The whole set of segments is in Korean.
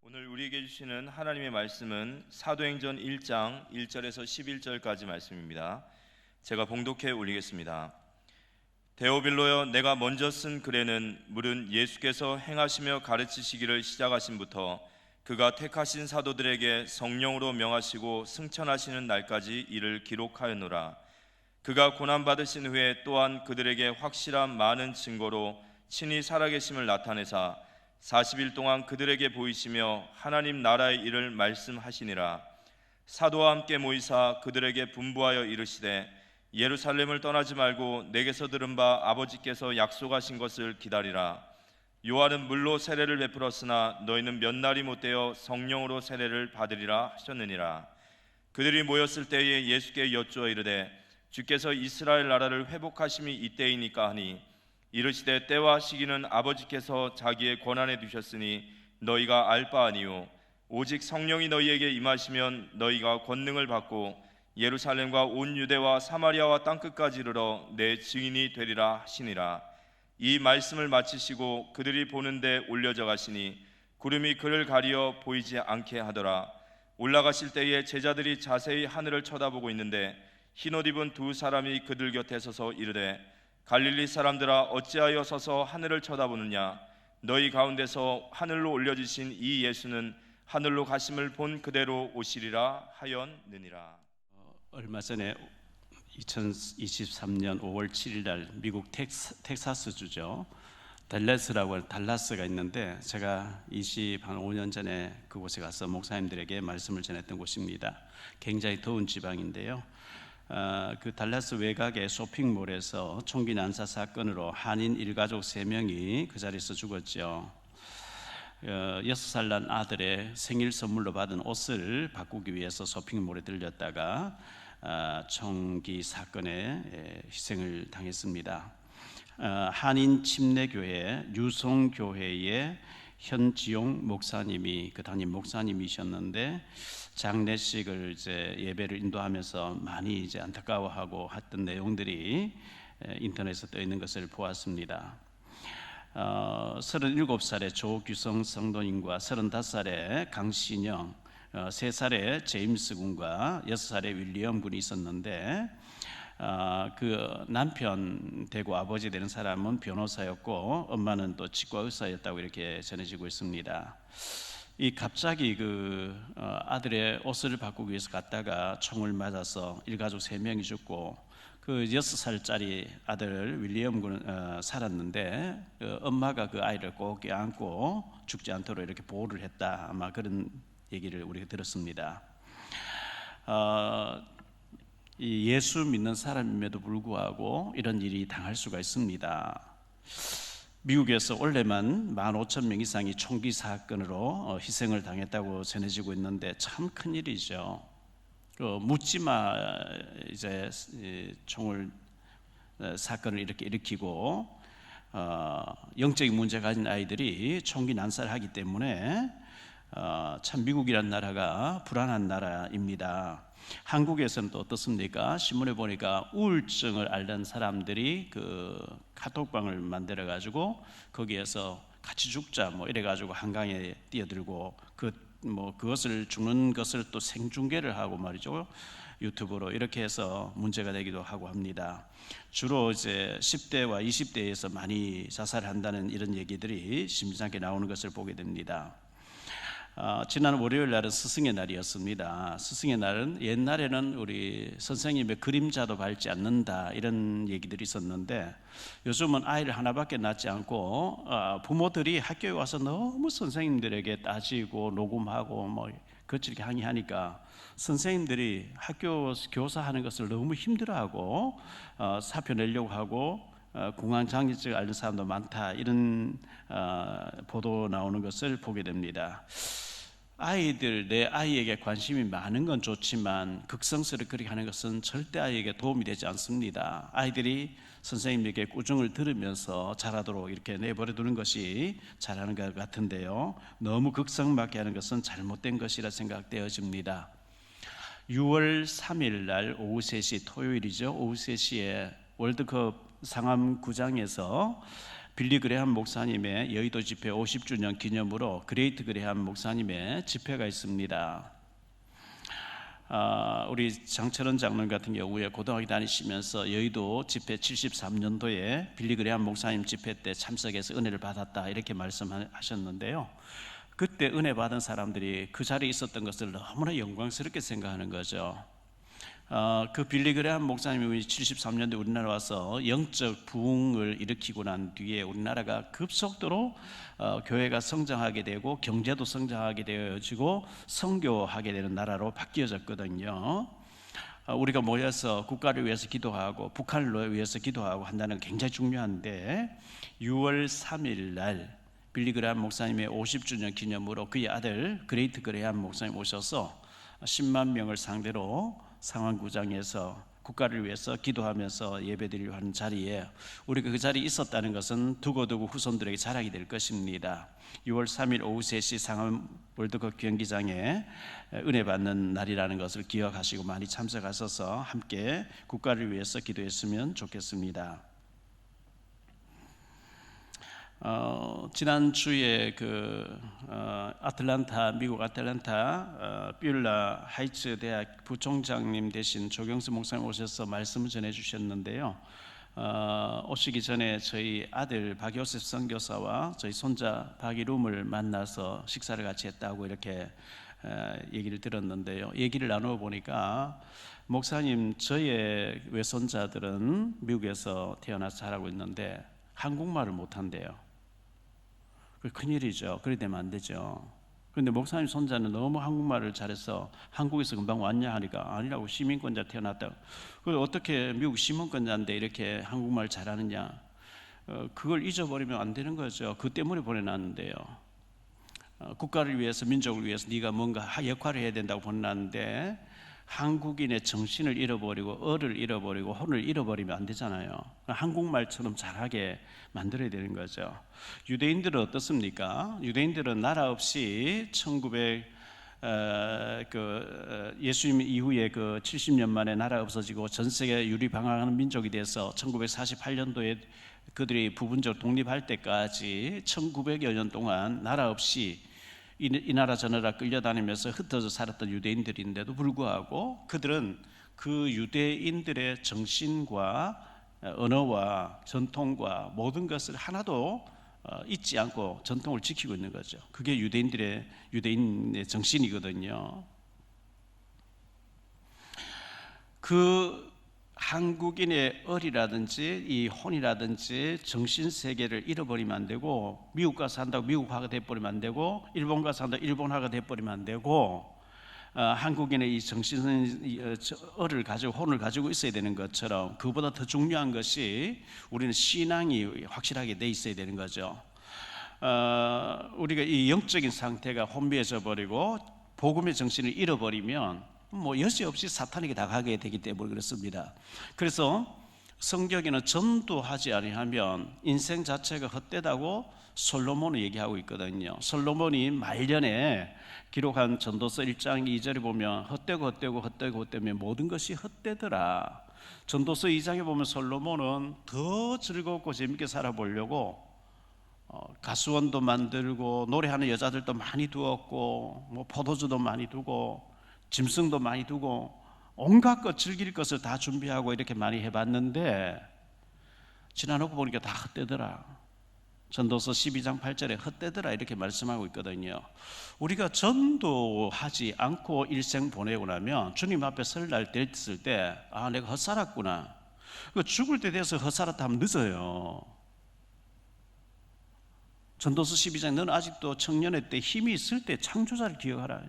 오늘 우리에게 주시는 하나님의 말씀은 사도행전 1장 1절에서 11절까지 말씀입니다. 제가 봉독해 올리겠습니다. 데오빌로여, 내가 먼저 쓴 글에는 물은 예수께서 행하시며 가르치시기를 시작하신부터 그가 택하신 사도들에게 성령으로 명하시고 승천하시는 날까지 이를 기록하였노라. 그가 고난받으신 후에 또한 그들에게 확실한 많은 증거로 친히 살아계심을 나타내사 40일 동안 그들에게 보이시며 하나님 나라의 일을 말씀하시니라. 사도와 함께 모이사 그들에게 분부하여 이르시되 예루살렘을 떠나지 말고 내게서 들은 바 아버지께서 약속하신 것을 기다리라. 요한은 물로 세례를 베풀었으나 너희는 몇 날이 못되어 성령으로 세례를 받으리라 하셨느니라. 그들이 모였을 때에 예수께 여쭈어 이르되 주께서 이스라엘 나라를 회복하심이 이때이니까 하니 이르시되 때와 시기는 아버지께서 자기의 권한에 두셨으니 너희가 알 바 아니요 오직 성령이 너희에게 임하시면 너희가 권능을 받고 예루살렘과 온 유대와 사마리아와 땅끝까지 이르러 내 증인이 되리라 하시니라. 이 말씀을 마치시고 그들이 보는데 올려져 가시니 구름이 그를 가리어 보이지 않게 하더라. 올라가실 때에 제자들이 자세히 하늘을 쳐다보고 있는데 흰옷 입은 두 사람이 그들 곁에 서서 이르되 갈릴리 사람들아, 어찌하여 서서 하늘을 쳐다보느냐? 너희 가운데서 하늘로 올려지신 이 예수는 하늘로 가심을 본 그대로 오시리라 하였느니라. 얼마 전에 2023년 5월 7일 날 미국 텍사스주죠, 달라스라고 하는 달라스가 있는데 제가 25년 전에 그곳에 가서 목사님들에게 말씀을 전했던 곳입니다. 굉장히 더운 지방인데요. 그 달라스 외곽의 쇼핑몰에서 총기 난사 사건으로 한인 일가족 3명이 그 자리에서 죽었죠. 6살 난 아들의 생일 선물로 받은 옷을 바꾸기 위해서 쇼핑몰에 들렸다가 총기 사건에 희생을 당했습니다. 한인 침례교회 유송교회의 현지용 목사님이 그 담임 목사님이셨는데 장례식을 예배를 인도하면서 많이 안타까워하고 했던 내용들이 인터넷에 떠 있는 것을 보았습니다. 37살의 조규성 성도님과 35살의 강신영, 3살의 제임스 군과 6살의 윌리엄 군이 있었는데 그 남편 되고 아버지 되는 사람은 변호사였고 엄마는 또 치과 의사였다고 이렇게 전해지고 있습니다. 이 갑자기 아들의 옷을 바꾸기 위해서 갔다가 총을 맞아서 일가족 3명이 죽고 그 6살짜리 아들 윌리엄 군은 살았는데 엄마가 그 아이를 꼭 안고 죽지 않도록 이렇게 보호를 했다, 아마 그런 얘기를 우리가 들었습니다. 이 예수 믿는 사람임에도 불구하고 이런 일이 당할 수가 있습니다. 미국에서 올해만 15,000명 이상이 총기 사건으로 희생을 당했다고 전해지고 있는데 참 큰일이죠. 묻지마 총을 사건을 이렇게 일으키고 영적인 문제 가진 아이들이 총기 난사를 하기 때문에 참 미국이라는 나라가 불안한 나라입니다. 한국에서는 또 어떻습니까? 신문에 보니까 우울증을 앓는 사람들이 그 카톡방을 만들어 가지고 거기에서 같이 죽자 이래 가지고 한강에 뛰어들고 그것을 죽는 것을 또 생중계를 하고 말이죠, 유튜브로 이렇게 해서 문제가 되기도 하고 합니다. 주로 10대와 20대에서 많이 자살한다는 이런 얘기들이 심상하게 나오는 것을 보게 됩니다. 지난 월요일 날은 스승의 날이었습니다. 스승의 날은 옛날에는 우리 선생님의 그림자도 밟지 않는다 이런 얘기들이 있었는데 요즘은 아이를 하나밖에 낳지 않고 부모들이 학교에 와서 너무 선생님들에게 따지고 녹음하고 거칠게 항의하니까 선생님들이 학교 교사하는 것을 너무 힘들어하고 사표 내려고 하고 공황장애증을 앓는 사람도 많다, 이런 보도 나오는 것을 보게 됩니다. 내 아이에게 관심이 많은 건 좋지만 극성스럽게 그렇게 하는 것은 절대 아이에게 도움이 되지 않습니다. 아이들이 선생님에게 꾸중을 들으면서 자라도록 이렇게 내버려 두는 것이 잘하는 것 같은데요, 너무 극성맞게 하는 것은 잘못된 것이라 생각되어집니다. 6월 3일 날 오후 3시 토요일이죠. 오후 3시에 월드컵 상암구장에서 빌리 그레함 목사님의 여의도 집회 50주년 기념으로 그레이트 그레함 목사님의 집회가 있습니다. 우리 장철원 장로님 같은 경우에 고등학교 다니시면서 여의도 집회 73년도에 빌리 그레함 목사님 집회 때 참석해서 은혜를 받았다 이렇게 말씀하셨는데요. 그때 은혜 받은 사람들이 그 자리에 있었던 것을 너무나 영광스럽게 생각하는 거죠. 그 빌리 그레함 목사님이 73년도에 우리나라 와서 영적 부흥을 일으키고 난 뒤에 우리나라가 급속도로 교회가 성장하게 되고 경제도 성장하게 되어지고 선교하게 되는 나라로 바뀌어졌거든요. 우리가 모여서 국가를 위해서 기도하고 북한을 위해서 기도하고 한다는 게 굉장히 중요한데 6월 3일 날 빌리 그레함 목사님의 50주년 기념으로 그의 아들 그레이트 그레함 목사님 오셔서 10만 명을 상대로 상황구장에서 국가를 위해서 기도하면서 예배드리려 하는 자리에 우리가 그 자리에 있었다는 것은 두고두고 후손들에게 자랑이 될 것입니다. 6월 3일 오후 3시 상암 월드컵 경기장에 은혜 받는 날이라는 것을 기억하시고 많이 참석하셔서 함께 국가를 위해서 기도했으면 좋겠습니다. 지난주에 미국 아틀란타 뷰라 하이츠 대학 부총장님 되신 조경수 목사님 오셔서 말씀을 전해 주셨는데요. 오시기 전에 저희 아들 박요셉 선교사와 저희 손자 박이룸을 만나서 식사를 같이 했다고 이렇게 얘기를 들었는데요. 얘기를 나누어 보니까 목사님, 저의 외손자들은 미국에서 태어나서 자라고 있는데 한국말을 못한대요. 큰일이죠. 그래 되면 안 되죠. 그런데 목사님 손자는 너무 한국말을 잘해서 한국에서 금방 왔냐 하니까 아니라고, 시민권자 태어났다. 그걸 어떻게 미국 시민권자인데 이렇게 한국말 잘하느냐. 그걸 잊어버리면 안 되는 거죠. 그 때문에 보내놨는데요. 국가를 위해서, 민족을 위해서 네가 뭔가 역할을 해야 된다고 보내놨는데 한국인의 정신을 잃어버리고 어를 잃어버리고 혼을 잃어버리면 안 되잖아요. 한국말처럼 잘하게 만들어야 되는 거죠. 유대인들은 어떻습니까? 유대인들은 나라 없이 예수님 이후에 70년 만에 나라 없어지고 전 세계 유리방황하는 민족이 돼서 1948년도에 그들이 부분적으로 독립할 때까지 1900여 년 동안 나라 없이 이 나라 저 나라 끌려다니면서 흩어져 살았던 유대인들인데도 불구하고 그들은 그 유대인들의 정신과 언어와 전통과 모든 것을 하나도 잊지 않고 전통을 지키고 있는 거죠. 그게 유대인의 정신이거든요. 그 한국인의 얼이라든지 이 혼이라든지 정신 세계를 잃어버리면 안 되고, 미국 가서 한다고 미국화가 돼버리면 안 되고, 일본 가서 한다고 일본화가 돼버리면 안 되고, 한국인의 이 얼을 가지고 혼을 가지고 있어야 되는 것처럼 그보다 더 중요한 것이 우리는 신앙이 확실하게 돼 있어야 되는 거죠. 우리가 이 영적인 상태가 혼미해져 버리고 복음의 정신을 잃어버리면 여지없이 사탄에게 나가게 되기 때문에 그렇습니다. 그래서 성경에는 전도하지 아니하면 인생 자체가 헛되다고 솔로몬은 얘기하고 있거든요. 솔로몬이 말년에 기록한 전도서 1장 2절에 보면 헛되면 모든 것이 헛되더라. 전도서 2장에 보면 솔로몬은 더 즐겁고 재밌게 살아보려고 가수원도 만들고 노래하는 여자들도 많이 두었고 포도주도 많이 두고 짐승도 많이 두고 온갖 것, 즐길 것을 다 준비하고 이렇게 많이 해봤는데 지나놓고 보니까 다 헛되더라. 전도서 12장 8절에 헛되더라 이렇게 말씀하고 있거든요. 우리가 전도하지 않고 일생 보내고 나면 주님 앞에 설 날 됐을 때 내가 헛살았구나. 죽을 때 돼서 헛살았다 하면 늦어요. 전도서 12장 너는 아직도 청년의 때 힘이 있을 때 창조자를 기억하라.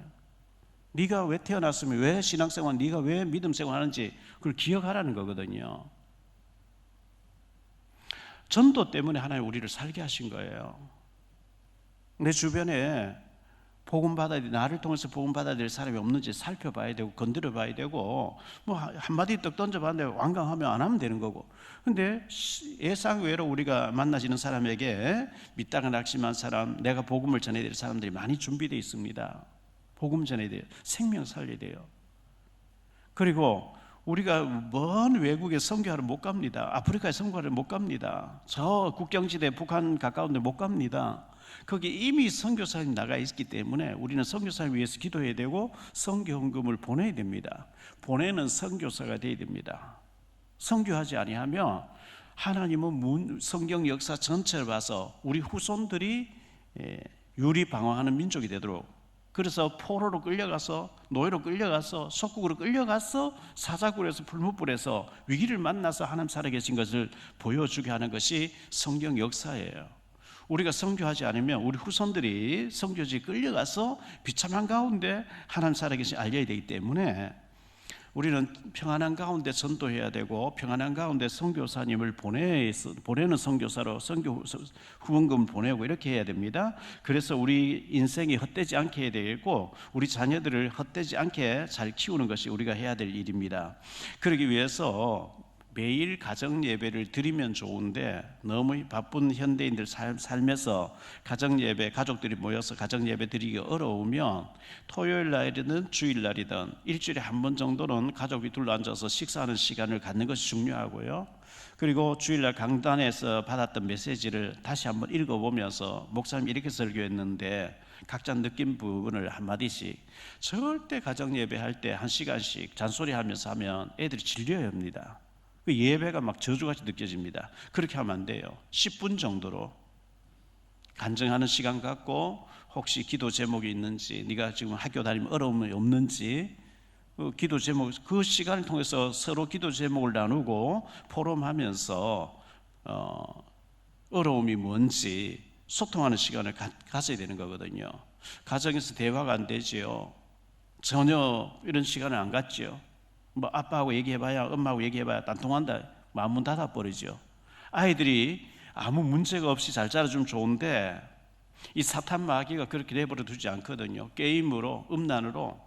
네가 왜 태어났으면, 왜 신앙생활, 네가 왜 믿음생활 하는지 그걸 기억하라는 거거든요. 전도 때문에 하나님 우리를 살게 하신 거예요. 내 주변에 복음 받아야 돼, 나를 통해서 복음 받아야 될 사람이 없는지 살펴봐야 되고 건드려 봐야 되고, 한마디 떡 던져봤는데 완강하면 안 하면 되는 거고. 근데 예상외로 우리가 만나지는 사람에게 믿다가 낙심한 사람, 내가 복음을 전해야 될 사람들이 많이 준비되어 있습니다. 복음 전해야 돼요. 생명 살려야 돼요. 그리고 우리가 먼 외국에 선교하러 못 갑니다. 아프리카에 선교하러 못 갑니다. 저 국경지대 북한 가까운 데 못 갑니다. 거기 이미 선교사님 나가 있기 때문에 우리는 선교사를 위해서 기도해야 되고 선교헌금을 보내야 됩니다. 보내는 선교사가 되어야 됩니다. 선교하지 아니하면 하나님은 성경 역사 전체를 봐서 우리 후손들이 유리방황하는 민족이 되도록, 그래서 포로로 끌려가서 노예로 끌려가서 속국으로 끌려가서 사자굴에서 풀무불에서 위기를 만나서 하나님 살아계신 것을 보여주게 하는 것이 성경 역사예요. 우리가 선교하지 않으면 우리 후손들이 선교지에 끌려가서 비참한 가운데 하나님 살아계신 알려야 되기 때문에 우리는 평안한 가운데 전도해야 되고 평안한 가운데 선교사님을 보내는 선교사로 선교 후원금을 보내고 이렇게 해야 됩니다. 그래서 우리 인생이 헛되지 않게 해야 되겠고 우리 자녀들을 헛되지 않게 잘 키우는 것이 우리가 해야 될 일입니다. 그러기 위해서 매일 가정 예배를 드리면 좋은데 너무 바쁜 현대인들 삶에서 가정 예배, 가족들이 모여서 가정 예배 드리기 어려우면 토요일 날이든 주일 날이든 일주일에 한 번 정도는 가족이 둘러앉아서 식사하는 시간을 갖는 것이 중요하고요. 그리고 주일날 강단에서 받았던 메시지를 다시 한번 읽어보면서 목사님이 이렇게 설교했는데 각자 느낀 부분을 한마디씩, 절대 가정 예배할 때 1시간씩 잔소리하면서 하면 애들이 질려야 합니다. 그 예배가 막 저주같이 느껴집니다. 그렇게 하면 안 돼요. 10분 정도로 간증하는 시간 갖고 혹시 기도 제목이 있는지, 네가 지금 학교 다니면 어려움이 없는지 기도 제목, 그 시간을 통해서 서로 기도 제목을 나누고 포럼하면서 어려움이 뭔지 소통하는 시간을 가져야 되는 거거든요. 가정에서 대화가 안 되지요. 전혀 이런 시간을 안 갖지요. 뭐 아빠하고 얘기해봐야, 엄마하고 얘기해봐야 안 통한다, 마음 닫아버리죠. 아이들이 아무 문제가 없이 잘 자라주면 좋은데 이 사탄 마귀가 그렇게 내버려 두지 않거든요. 게임으로, 음란으로,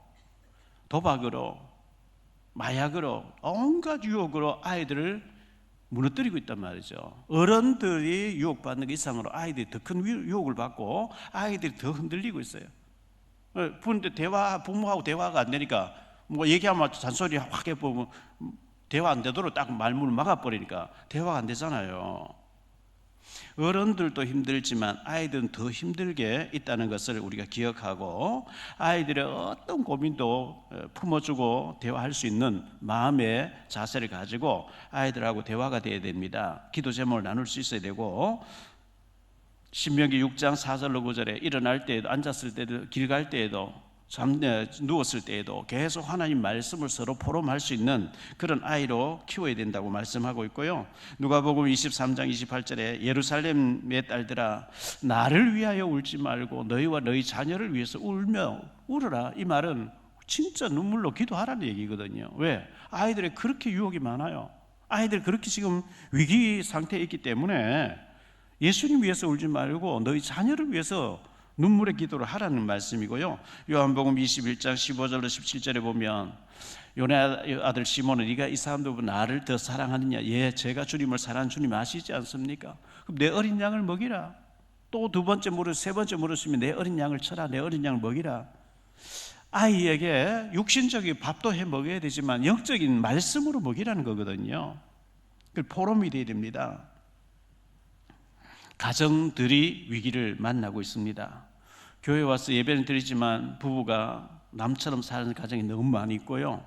도박으로, 마약으로, 온갖 유혹으로 아이들을 무너뜨리고 있단 말이죠. 어른들이 유혹받는 것 이상으로 아이들이 더 큰 유혹을 받고 아이들이 더 흔들리고 있어요. 부모하고 대화가 안 되니까 뭐 얘기하면 잔소리 확 해보면 대화 안 되도록 딱 말문을 막아버리니까 대화가 안 되잖아요. 어른들도 힘들지만 아이들은 더 힘들게 있다는 것을 우리가 기억하고 아이들의 어떤 고민도 품어주고 대화할 수 있는 마음의 자세를 가지고 아이들하고 대화가 되어야 됩니다. 기도 제목을 나눌 수 있어야 되고, 신명기 6장 4절로 9절에 일어날 때에도, 앉았을 때도, 길 갈 때에도, 누웠을 때에도 계속 하나님 말씀을 서로 포럼할 수 있는 그런 아이로 키워야 된다고 말씀하고 있고요. 누가복음 23장 28절에 예루살렘의 딸들아 나를 위하여 울지 말고 너희와 너희 자녀를 위해서 울어라. 이 말은 진짜 눈물로 기도하라는 얘기거든요. 왜? 아이들이 그렇게 유혹이 많아요. 아이들이 그렇게 지금 위기 상태에 있기 때문에 예수님 위해서 울지 말고 너희 자녀를 위해서 눈물의 기도를 하라는 말씀이고요. 요한복음 21장 15절로 17절에 보면 요네 아들 시몬은 네가 이 사람들 보고 나를 더 사랑하느냐? 예, 제가 주님을 사랑하는 주님 아시지 않습니까? 그럼 내 어린 양을 먹이라. 또 두 번째 세 번째 물었으면 내 어린 양을 쳐라. 내 어린 양을 먹이라. 아이에게 육신적인 밥도 해 먹여야 되지만 영적인 말씀으로 먹이라는 거거든요. 그 포럼이 되어야 됩니다. 가정들이 위기를 만나고 있습니다. 교회 와서 예배는 드리지만 부부가 남처럼 사는 가정이 너무 많이 있고요.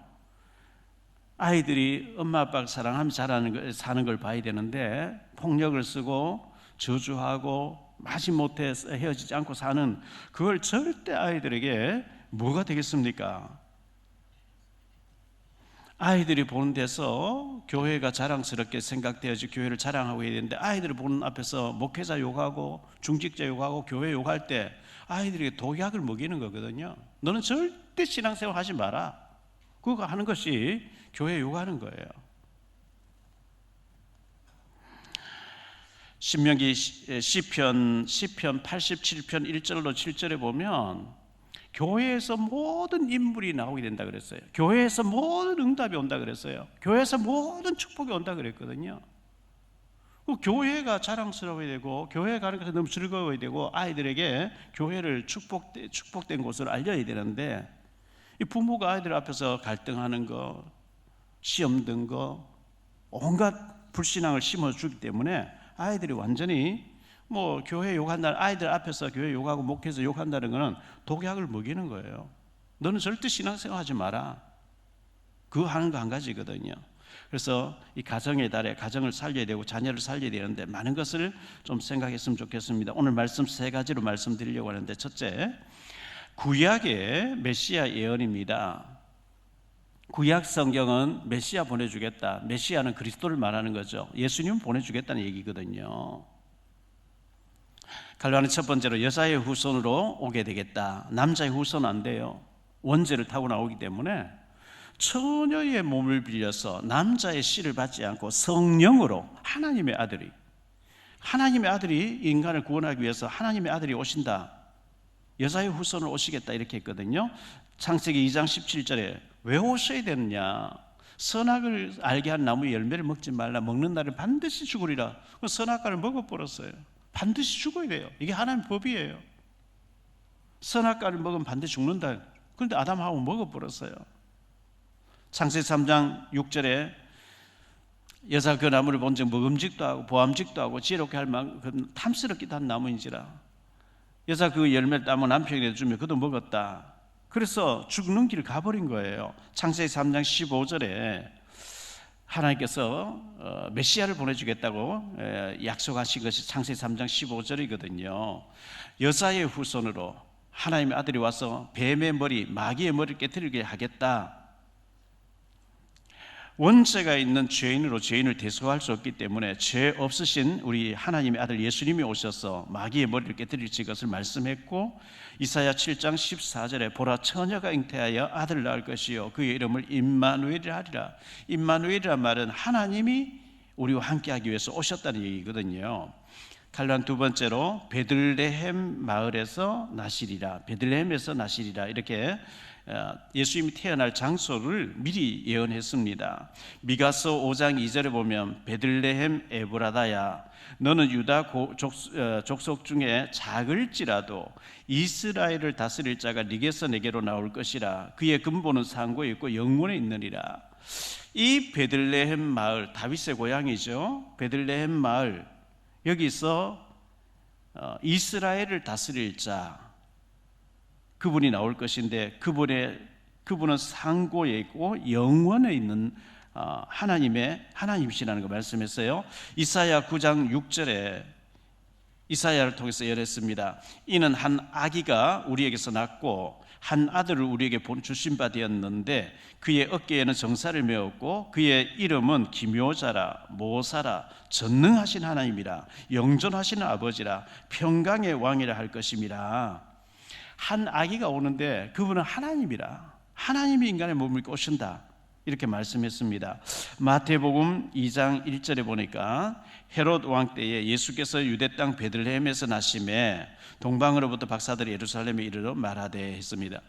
아이들이 엄마 아빠를 사랑하면서 사는 걸 봐야 되는데 폭력을 쓰고 저주하고 마지못해 헤어지지 않고 사는, 그걸 절대 아이들에게 뭐가 되겠습니까? 아이들이 보는 데서 교회가 자랑스럽게 생각되어지 교회를 자랑하고 해야 되는데 아이들이 보는 앞에서 목회자 욕하고 중직자 욕하고 교회 욕할 때 아이들에게 독약을 먹이는 거거든요. 너는 절대 신앙생활 하지 마라. 그거 하는 것이 교회 욕하는 거예요. 신명기 시편 87편 1절로 7절에 보면 교회에서 모든 인물이 나오게 된다 그랬어요. 교회에서 모든 응답이 온다 그랬어요. 교회에서 모든 축복이 온다 그랬거든요. 교회가 자랑스러워야 되고 교회 가는 것이 너무 즐거워야 되고 아이들에게 교회를 축복된 곳을 알려야 되는데 이 부모가 아이들 앞에서 갈등하는 거, 시험 든 거, 온갖 불신앙을 심어주기 때문에 아이들이 완전히 뭐 교회 욕한다는, 아이들 앞에서 교회 욕하고 목회에서 욕한다는 것은 독약을 먹이는 거예요. 너는 절대 신앙생활 하지 마라. 그거 하는 거 한 가지거든요. 그래서 이 가정의 달에 가정을 살려야 되고 자녀를 살려야 되는데 많은 것을 좀 생각했으면 좋겠습니다. 오늘 말씀 세 가지로 말씀드리려고 하는데, 첫째, 구약의 메시아 예언입니다. 구약 성경은 메시아 보내주겠다, 메시아는 그리스도를 말하는 거죠. 예수님 보내주겠다는 얘기거든요. 갈라는 첫 번째로 여자의 후손으로 오게 되겠다. 남자의 후손은 안 돼요. 원죄를 타고 나오기 때문에 처녀의 몸을 빌려서 남자의 씨를 받지 않고 성령으로 하나님의 아들이 인간을 구원하기 위해서 하나님의 아들이 오신다. 여자의 후손으로 오시겠다 이렇게 했거든요. 창세기 2장 17절에 왜 오셔야 되느냐, 선악을 알게 한 나무 열매를 먹지 말라, 먹는 날은 반드시 죽으리라. 선악과를 먹어버렸어요. 반드시 죽어야 돼요. 이게 하나님의 법이에요. 선악과를 먹으면 반드시 죽는다. 그런데 아담하고 먹어버렸어요. 창세기 3장 6절에 여자 그 나무를 본 적 먹음직도 하고 보암직도 하고 지혜롭게 할 만큼 탐스럽기도 한 나무인지라, 여자 그 열매를 따면 남편에게 주면 그도 먹었다. 그래서 죽는 길을 가버린 거예요. 창세기 3장 15절에 하나님께서 메시아를 보내주겠다고 약속하신 것이 창세기 3장 15절이거든요. 여자의 후손으로 하나님의 아들이 와서 뱀의 머리, 마귀의 머리를 깨뜨리게 하겠다. 원죄가 있는 죄인으로 죄인을 대속할 수 없기 때문에 죄 없으신 우리 하나님의 아들 예수님이 오셔서 마귀의 머리를 깨뜨릴 것을 말씀했고, 이사야 7장 14절에 보라 처녀가 잉태하여 아들을 낳을 것이요 그의 이름을 임마누엘이라 하리라. 임마누엘이란 말은 하나님이 우리와 함께하기 위해서 오셨다는 얘기거든요. 갈란 두 번째로 베들레헴 마을에서 나시리라, 베들레헴에서 나시리라, 이렇게 예수님이 태어날 장소를 미리 예언했습니다. 미가서 5장 2절에 보면 베들레헴 에브라다야, 너는 유다 족속 중에 작을지라도 이스라엘을 다스릴 자가 네게서 내게로 나올 것이라. 그의 근본은 상고에 있고 영원에 있느니라. 이 베들레헴 마을, 다윗의 고향이죠. 베들레헴 마을, 여기서 이스라엘을 다스릴 자, 그분이 나올 것인데, 그분은 상고에 있고 영원에 있는 하나님이시라는 거 말씀했어요. 이사야 9장 6절에 이사야를 통해서 예언했습니다. 이는 한 아기가 우리에게서 낳고 한 아들을 우리에게 주신 바 되었는데 그의 어깨에는 정사를 메었고 그의 이름은 기묘자라, 모사라, 전능하신 하나님이라, 영존하시는 아버지라, 평강의 왕이라 할 것임이라. 한 아기가 오는데 그분은 하나님이라, 하나님이 인간의 몸을 입고 오신다 이렇게 말씀했습니다. 마태복음 2장 1절에 보니까 헤롯 왕 때에 예수께서 유대 땅 베들레헴에서 나심에 동방으로부터 박사들이 예루살렘에 이르러 말하되 했습니다.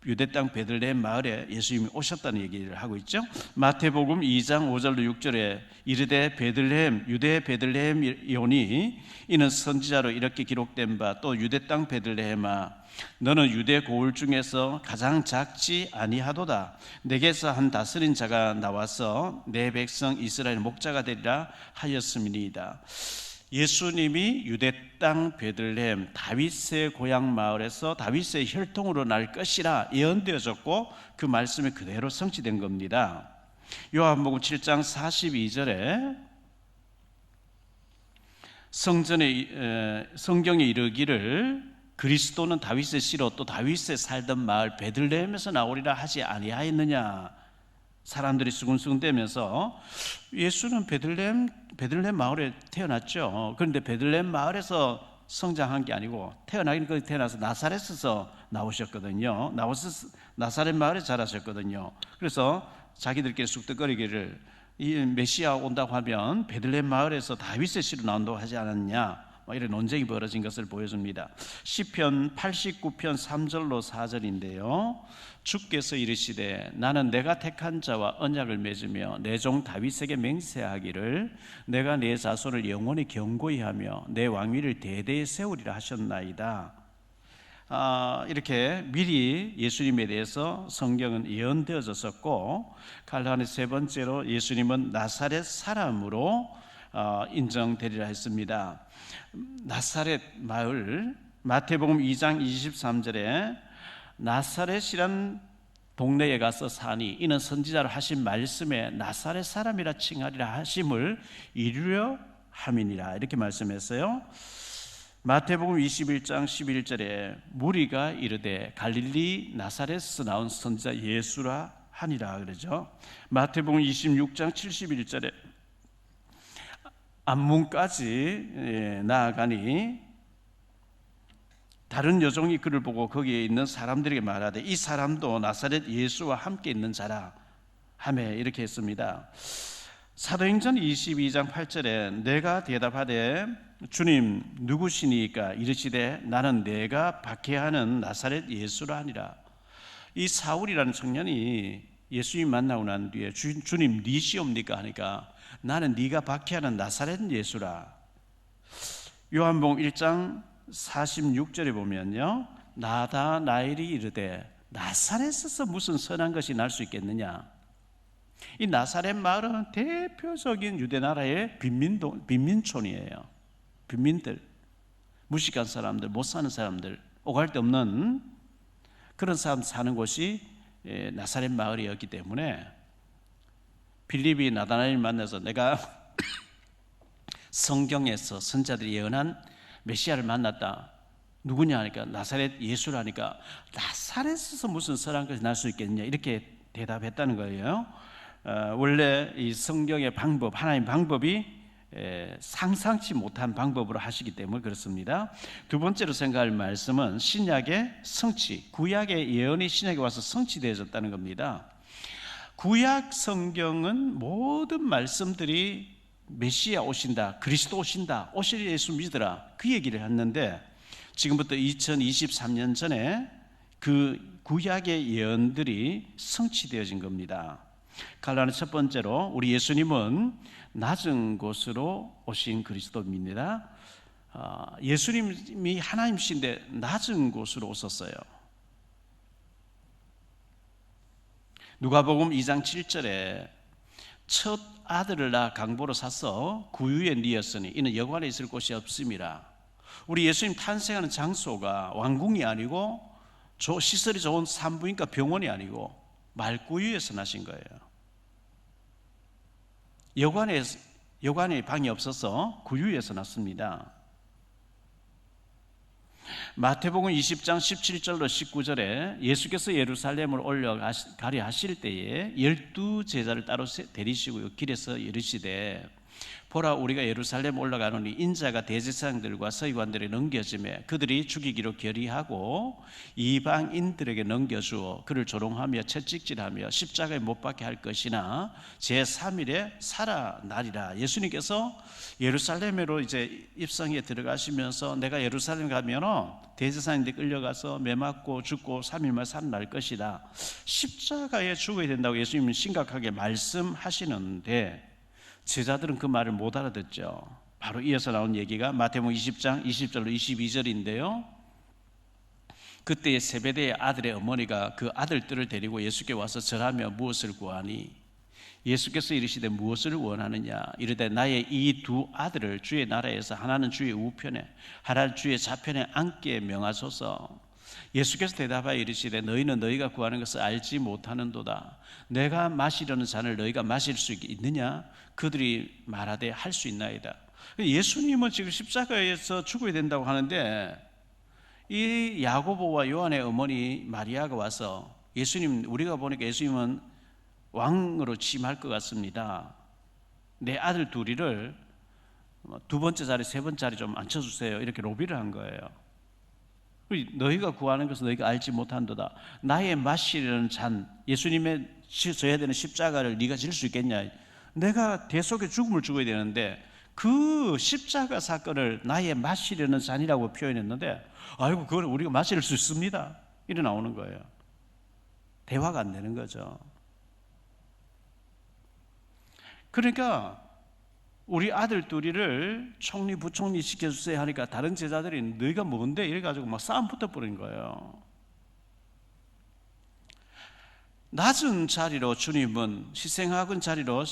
유대 땅 베들레헴 마을에 예수님이 오셨다는 얘기를 하고 있죠. 마태복음 2장 5절로 6절에 이르되 베들레헴, 유대 베들레헴이오니 이는 선지자로 이렇게 기록된 바, 또 유대 땅 베들레헴아 너는 유대 고을 중에서 가장 작지 아니하도다. 내게서 한 다스린 자가 나와서 내 백성 이스라엘 목자가 되리라 하였음이니이다. 예수님이 유대 땅 베들레헴, 다윗의 고향 마을에서 다윗의 혈통으로 날 것이라 예언되어졌고 그 말씀이 그대로 성취된 겁니다. 요한복음 7장 42절에 성경에 이르기를 그리스도는 다윗의 씨로 또 다윗의 살던 마을 베들레헴에서 나오리라 하지 아니하였느냐. 사람들이 수군수군대면서 예수는 베들레헴 마을에 태어났죠. 그런데 베들레헴 마을에서 성장한 게 아니고 태어나긴 거기 태어나서 나사렛에서 나오셨거든요. 나사렛 마을에 자라셨거든요. 그래서 자기들끼리 쑥덕거리기를 이 메시아 온다고 하면 베들레헴 마을에서 다윗의 씨로 나온다고 하지 않았냐, 이런 논쟁이 벌어진 것을 보여줍니다. 시편 89편 3절로 4절인데요. 주께서 이르시되 나는 내가 택한 자와 언약을 맺으며 내 종 다윗에게 맹세하기를 내가 내 자손을 영원히 견고히 하며 내 왕위를 대대히 세우리라 하셨나이다. 이렇게 미리 예수님에 대해서 성경은 예언되어졌었고, 갈라니 세 번째로 예수님은 나사렛 사람으로 인정되리라 했습니다. 나사렛 마을, 마태복음 2장 23절에 나사렛이란 동네에 가서 사니 이는 선지자로 하신 말씀에 나사렛 사람이라 칭하리라 하심을 이루려 함이니라, 이렇게 말씀했어요. 마태복음 21장 11절에 무리가 이르되 갈릴리 나사렛에서 나온 선지자 예수라 하니라 그러죠. 마태복음 26장 71절에 안문까지 나아가니 다른 여종이 그를 보고 거기에 있는 사람들에게 말하되 이 사람도 나사렛 예수와 함께 있는 자라 하며 이렇게 했습니다. 사도행전 22장 8절에 내가 대답하되 주님 누구시니까 이르시되 나는 내가 박해하는 나사렛 예수라 하니라. 이 사울이라는 청년이 예수님 만나고 난 뒤에 주님 니시옵니까 하니까 나는 네가 박해하는 나사렛 예수라. 요한복음 1장 46절에 보면요, 나다나엘이 이르되 나사렛에서 무슨 선한 것이 날 수 있겠느냐. 이 나사렛 마을은 대표적인 유대 나라의 빈민촌이에요. 빈민들, 무식한 사람들, 못 사는 사람들, 오갈 데 없는 그런 사람 사는 곳이 나사렛 마을이었기 때문에 빌립이 나다나엘을 만나서 내가 성경에서 선자들이 예언한 메시아를 만났다. 누구냐 하니까 나사렛 예수라니까 나사렛에서 무슨 선한 것이 날 수 있겠냐 이렇게 대답했다는 거예요. 원래 이 성경의 방법, 하나님의 방법이 상상치 못한 방법으로 하시기 때문에 그렇습니다. 두 번째로 생각할 말씀은 신약의 성취, 구약의 예언이 신약에 와서 성취되어졌다는 겁니다. 구약 성경은 모든 말씀들이 메시아 오신다, 그리스도 오신다, 오실 예수 믿으라 그 얘기를 했는데 지금부터 2023년 전에 그 구약의 예언들이 성취되어진 겁니다. 갈라는 첫 번째로 우리 예수님은 낮은 곳으로 오신 그리스도입니다. 예수님이 하나님이신데 낮은 곳으로 오셨어요. 누가복음 2장 7절에 첫 아들을 낳아 강보로 사서 구유에 뉘었으니 이는 여관에 있을 곳이 없음이라. 우리 예수님 탄생하는 장소가 왕궁이 아니고 시설이 좋은 산부인과 병원이 아니고 말구유에서 나신 거예요. 여관에 방이 없어서 구유에서 났습니다. 마태복음 20장 17절로 19절에 예수께서 예루살렘으로 올라가려 하실 때에 12제자를 따로 데리시고 길에서 이르시되 보라 우리가 예루살렘 올라가노니 인자가 대제사장들과 서기관들에게 넘겨지매 그들이 죽이기로 결의하고 이방인들에게 넘겨주어 그를 조롱하며 채찍질하며 십자가에 못 박게 할 것이나 제3일에 살아나리라. 예수님께서 예루살렘으로 이제 입성에 들어가시면서 내가 예루살렘 가면 대제사장들이 끌려가서 매 맞고 죽고 3일 만에 살아날 것이다. 십자가에 죽어야 된다고 예수님은 심각하게 말씀하시는데 제자들은 그 말을 못 알아듣죠. 바로 이어서 나온 얘기가 마태복음 20장 20절로 22절인데요. 그때 세베대의 아들의 어머니가 그 아들들을 데리고 예수께 와서 절하며 무엇을 구하니 예수께서 이르시되 무엇을 원하느냐 이르되 나의 이 두 아들을 주의 나라에서 하나는 주의 우편에 하나는 주의 좌편에 앉게 명하소서. 예수께서 대답하여 이르시되 너희는 너희가 구하는 것을 알지 못하는도다. 내가 마시려는 잔을 너희가 마실 수 있느냐? 그들이 말하되 할 수 있나이다. 예수님은 지금 십자가에서 죽어야 된다고 하는데 이 야고보와 요한의 어머니 마리아가 와서 예수님, 우리가 보니까 예수님은 왕으로 취임할 것 같습니다. 내 아들 둘이를 두 번째 자리, 세 번째 자리 좀 앉혀주세요. 이렇게 로비를 한 거예요. 너희가 구하는 것은 너희가 알지 못한도다. 나의 마시려는 잔, 예수님의 져야 되는 십자가를 네가 질 수 있겠냐? 내가 대속의 죽음을 죽어야 되는데 그 십자가 사건을 나의 마시려는 잔이라고 표현했는데 아이고 그걸 우리가 마실 수 있습니다. 이래 나오는 거예요. 대화가 안 되는 거죠. 그러니까 우리 아들 둘이를 총리 부총리 시켜주세요 하니까 다른 제자들이 너희가 뭔데 이래가지고 막 싸움 붙어버린 거예요. 낮은 자리로 주님은 희생학원 자리로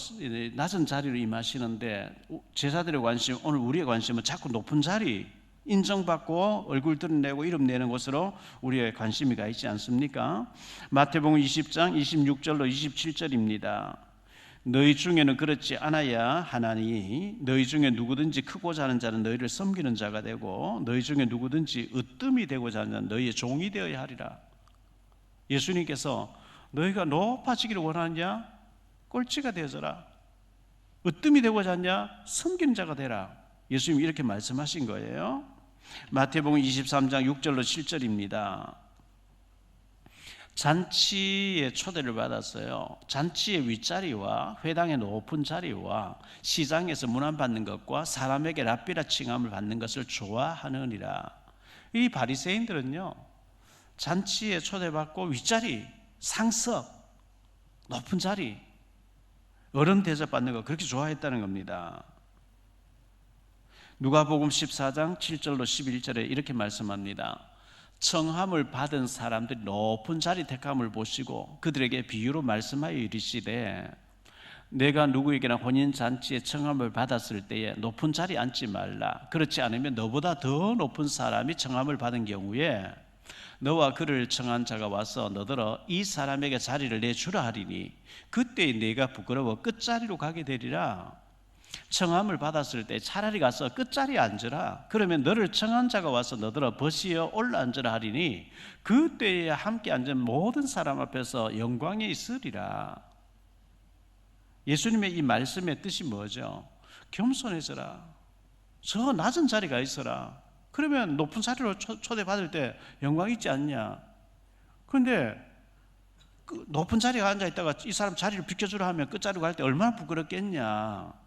낮은 자리로 임하시는데 제자들의 관심, 오늘 우리의 관심은 자꾸 높은 자리, 인정받고 얼굴 드러내고 이름 내는 곳으로 우리의 관심이 가 있지 않습니까? 마태복음 20장 26절로 27절입니다. 너희 중에는 그렇지 않아야 하나니 너희 중에 누구든지 크고자 하는 자는 너희를 섬기는 자가 되고 너희 중에 누구든지 으뜸이 되고자 하는 자는 너희의 종이 되어야 하리라. 예수님께서 너희가 높아지기를 원하느냐? 꼴찌가 되어져라. 으뜸이 되고자 하냐? 섬기는 자가 되라. 예수님이 이렇게 말씀하신 거예요. 마태복음 23장 6절로 7절입니다. 잔치에 초대를 받았어요. 잔치의 윗자리와 회당의 높은 자리와 시장에서 문안받는 것과 사람에게 랍비라 칭함을 받는 것을 좋아하느니라. 이 바리새인들은요, 잔치에 초대받고 윗자리, 상석, 높은 자리, 어른 대접받는 거 그렇게 좋아했다는 겁니다. 누가복음 14장 7절로 11절에 이렇게 말씀합니다. 청함을 받은 사람들이 높은 자리 택함을 보시고 그들에게 비유로 말씀하여 이르시되 내가 누구에게나 혼인잔치에 청함을 받았을 때에 높은 자리에 앉지 말라. 그렇지 않으면 너보다 더 높은 사람이 청함을 받은 경우에 너와 그를 청한 자가 와서 너더러 이 사람에게 자리를 내주라 하리니 그때 네가 부끄러워 끝자리로 가게 되리라. 청함을 받았을 때 차라리 가서 끝자리에 앉으라. 그러면 너를 청한 자가 와서 너더러 벗이어 올라앉으라 하리니 그때에 함께 앉은 모든 사람 앞에서 영광에 있으리라. 예수님의 이 말씀의 뜻이 뭐죠? 겸손해져라. 저 낮은 자리가 있어라. 그러면 높은 자리로 초대받을 때 영광 있지 않냐? 그런데 그 높은 자리에 앉아있다가 이 사람 자리를 비켜주라 하면 끝자리로 갈 때 얼마나 부끄럽겠냐?